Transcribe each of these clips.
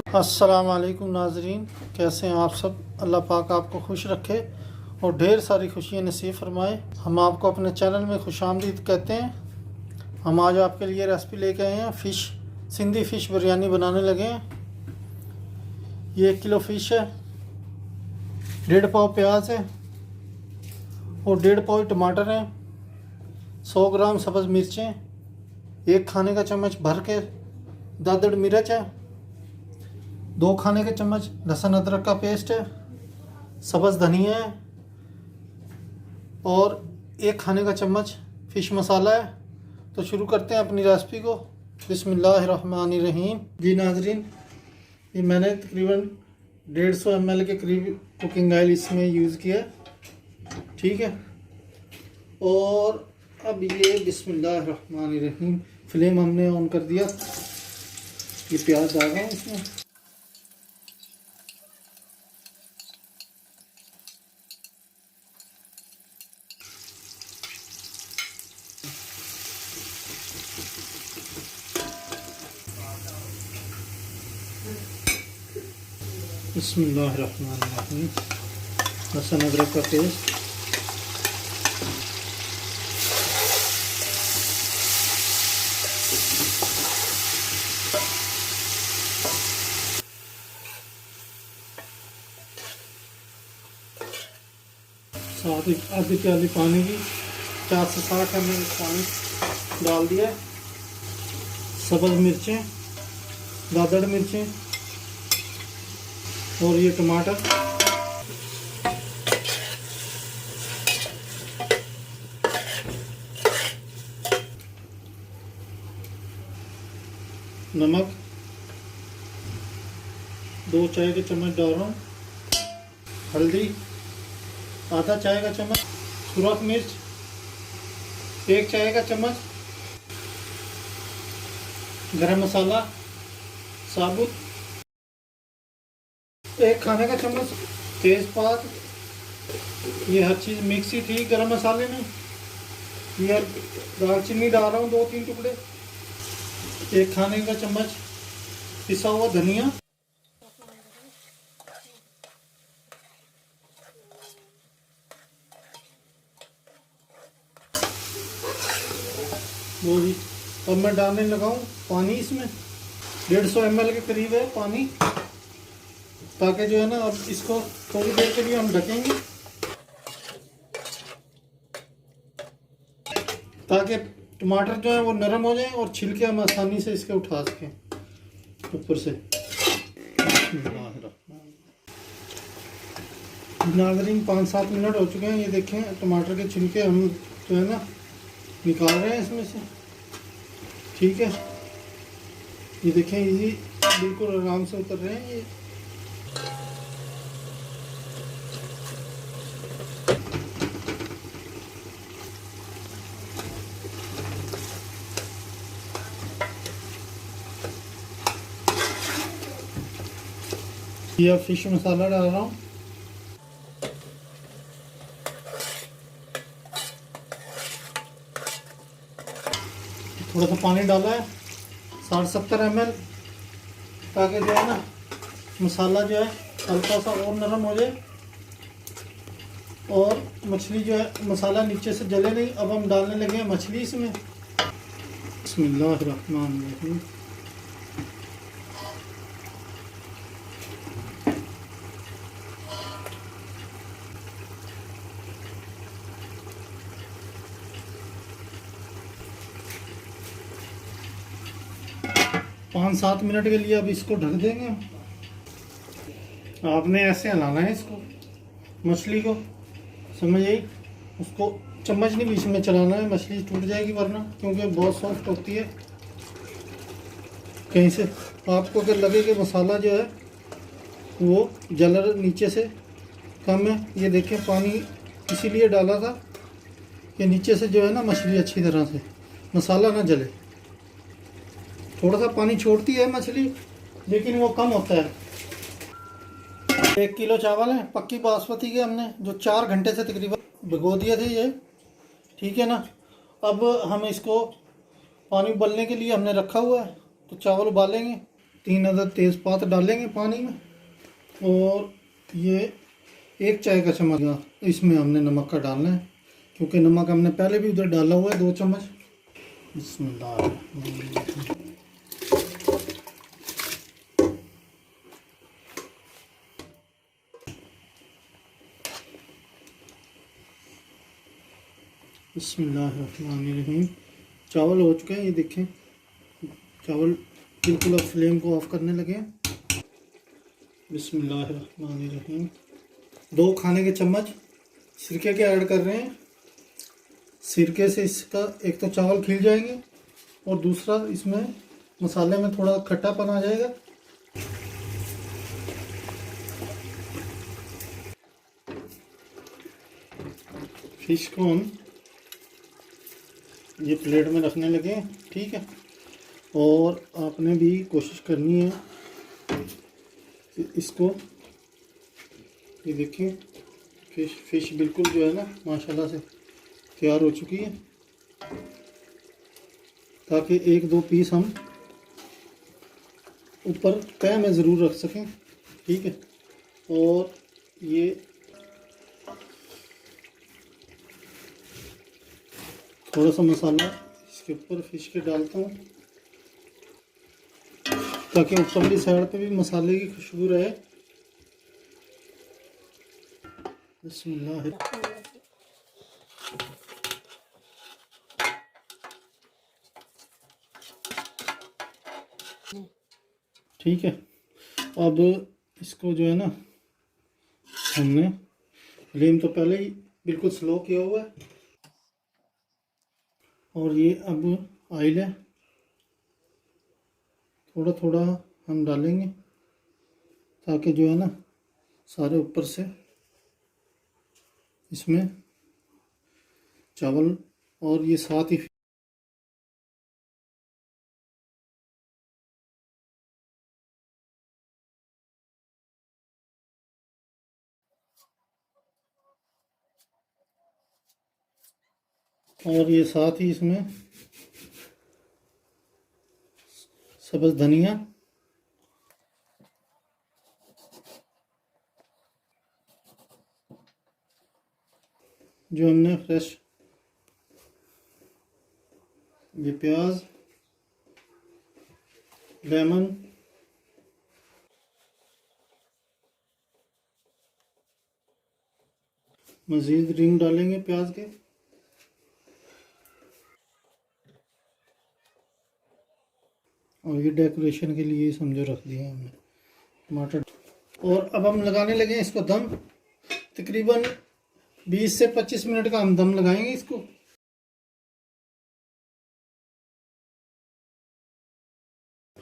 अस्सलाम वालेकुम नाजरीन, कैसे हैं आप सब। अल्लाह पाक आपको खुश रखे और ढेर सारी खुशियाँ नसीब फरमाए। हम आपको अपने चैनल में खुशामदीद कहते हैं। हम आज आपके लिए रेसिपी लेके आए हैं, फ़िश सिंधी फ़िश बिरयानी बनाने लगे हैं। ये 1 किलो फ़िश है, 1.5 पाव प्याज है और 1.5 पाव टमाटर हैं, 100 ग्राम सब्ज़ मिर्चें, 1 खाने का चम्मच भर के दादड़ मिर्च है, 2 खाने के चम्मच लहसुन अदरक का पेस्ट है, सब्ज़ धनिया है और 1 खाने का चम्मच फ़िश मसाला है। तो शुरू करते हैं अपनी रेसिपी को। बिस्मिल्लाहिर्रहमानिर्रहीम। जी नाजरीन, ये मैंने तकरीबन 150 ml के करीब कुकिंग ऑयल इसमें यूज़ किया, ठीक है। और अब ये बिस्मिल्लाहिर्रहमानिर्रहीम फ्लेम हमने ऑन कर दिया। ये प्याज डाल रहे हैं इसमें। बिस्मिल्लाहिर्रहमानिर्रहीम। लहसुन अदरक का पेस्ट, साथ ही आधी प्याली पानी की 50 से 60 ml पानी डाल दिया। सब्ज़ मिर्चें, दादड़ मिर्चें और ये टमाटर, नमक 2 चाय के चम्मच डाल रहा हूँ, हल्दी आधा चाय का चम्मच, सुरख मिर्च 1 चाय का चम्मच, गरम मसाला साबुत 1 खाने का चम्मच, तेज़पात, ये हर चीज़ मिक्स ही थी गरम मसाले में। ये दालचीनी डाल रहा हूँ 2-3 टुकड़े, 1 खाने का चम्मच पिसा हुआ धनिया, वो जी। अब मैं डालने लगा हूँ पानी इसमें, 150 ml के करीब है पानी, ताकि जो है ना अब इसको थोड़ी देर के लिए हम ढकेंगे ताकि टमाटर जो है वो नरम हो जाए और छिलके हम आसानी से इसके उठा सकें ऊपर से। नाज़रीन 5-7 मिनट हो चुके हैं, ये देखें टमाटर के छिलके हम जो है ना निकाल रहे हैं इसमें से, ठीक है। ये देखें इजी बिल्कुल आराम से उतर रहे हैं ये। ये फिश मसाला डाल रहा हूँ, थोड़ा सा पानी डाला है 60-70 ml, ताकि जो है ना मसाला जो है हल्का सा और नरम हो जाए और मछली जो है मसाला नीचे से जले नहीं। अब हम डालने लगे हैं मछली इसमें। बिस्मिल्लाहिर्रहमानिर्रहीम। पाँच 7 मिनट के लिए अब इसको ढक देंगे। आपने ऐसे हिलाना है इसको, मछली को, समझ आई। उसको चम्मच नहीं बीच में चलाना है, मछली टूट जाएगी वरना, क्योंकि बहुत सॉफ्ट होती है। कहीं से आपको अगर लगे कि मसाला जो है वो जलर नीचे से कम है, ये देखें पानी इसीलिए डाला था कि नीचे से जो है ना मछली अच्छी तरह से मसाला ना जले। थोड़ा सा पानी छोड़ती है मछली, लेकिन वो कम होता है। 1 किलो चावल है पक्की बासमती के, हमने जो 4 घंटे से तकरीबन भिगो दिए थे ये, ठीक है ना। अब हम इसको पानी उबलने के लिए हमने रखा हुआ है, तो चावल उबालेंगे। 3 अदद तेज़पात डालेंगे पानी में, और ये 1 चाय का चम्मच इसमें हमने नमक का डालना है, क्योंकि नमक हमने पहले भी उधर डाला हुआ है 2 चम्मच। बिस्मिल्लाह। बिस्मिल्लाहिर्रहमानिर्रहीम। चावल हो चुके हैं, ये देखें चावल बिल्कुल अब फ्लेम को ऑफ करने लगे हैं। बिस्मिल्लाहिर्रहमानिर्रहीम। 2 खाने के चम्मच सिरके के ऐड कर रहे हैं। सिरके से इसका एक तो चावल खिल जाएंगे, और दूसरा इसमें मसाले में थोड़ा खट्टापन आ जाएगा। फिश को हम ये प्लेट में रखने लगे हैं, ठीक है। और आपने भी कोशिश करनी है कि इसको, ये देखिए फिश बिल्कुल जो है ना माशाल्लाह से तैयार हो चुकी है, ताकि 1-2 पीस हम ऊपर तय में ज़रूर रख सकें, ठीक है। और ये थोड़ा सा मसाला इसके ऊपर फिश के डालता हूँ, ताकि ऊपरली साइड पे भी मसाले की खुशबू रहे। बिस्मिल्लाह। ठीक है, अब इसको जो है ना हमने फ्लेम तो पहले ही बिल्कुल स्लो किया हुआ है, और ये अब ऑयल है थोड़ा थोड़ा हम डालेंगे, ताकि जो है ना सारे ऊपर से इसमें चावल और ये साथ ही इसमें सब्ज़ धनिया, जो हमने फ्रेश ये प्याज, लेमन, मज़ीद रिंग डालेंगे प्याज के, और ये डेकोरेशन के लिए समझो रख दिया हमने टमाटर। और अब हम लगाने लगे हैं इसको दम। तकरीबन 20 से 25 मिनट का हम दम लगाएंगे इसको।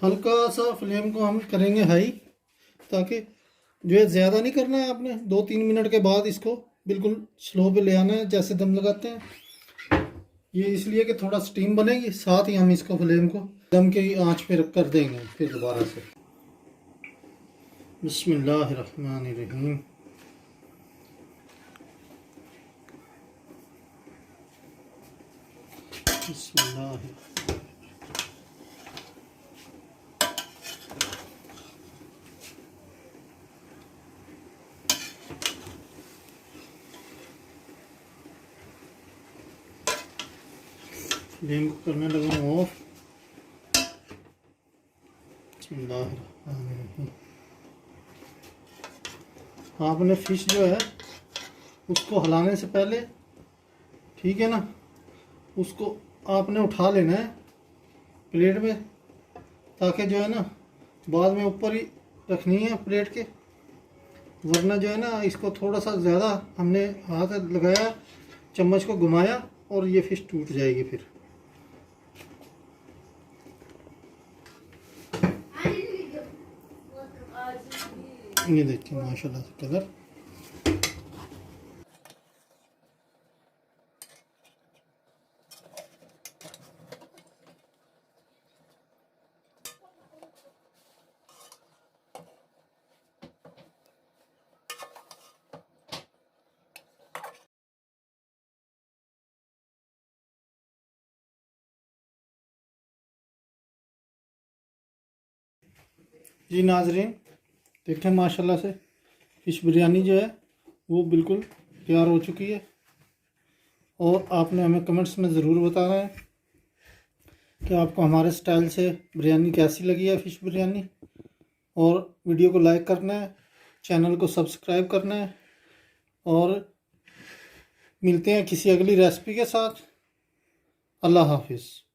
हल्का सा फ्लेम को हम करेंगे हाई, ताकि जो है ज़्यादा नहीं करना है आपने। 2-3 मिनट के बाद इसको बिल्कुल स्लो पे ले आना है, जैसे दम लगाते हैं। ये इसलिए कि थोड़ा स्टीम बनेगी, साथ ही हम इसको फ्लेम को दम की आंच पे रख कर देंगे फिर दोबारा से। बिस्मिल्लाहिर्रहमानिर्रहीम। बिस्मिल्लाह। फ्लेम को करने लगा ऑफ। बिस्मिल्लाहिर्रहमानिर्रहीम। आपने फिश जो है उसको हिलाने से पहले, ठीक है ना, उसको आपने उठा लेना है प्लेट में, ताकि जो है ना बाद में ऊपर ही रखनी है प्लेट के, वरना जो है ना इसको थोड़ा सा ज़्यादा हमने हाथ लगाया, चम्मच को घुमाया, और ये फिश टूट जाएगी फिर। ये देखिए माशाल्लाह से कलर। जी नाजरीन, देखें माशाल्लाह से फ़िश बिरयानी जो है वो बिल्कुल तैयार हो चुकी है। और आपने हमें कमेंट्स में ज़रूर बताना है कि आपको हमारे स्टाइल से बिरयानी कैसी लगी है, फ़िश बिरयानी। और वीडियो को लाइक करना है, चैनल को सब्सक्राइब करना है। और मिलते हैं किसी अगली रेसिपी के साथ। अल्लाह हाफिज़।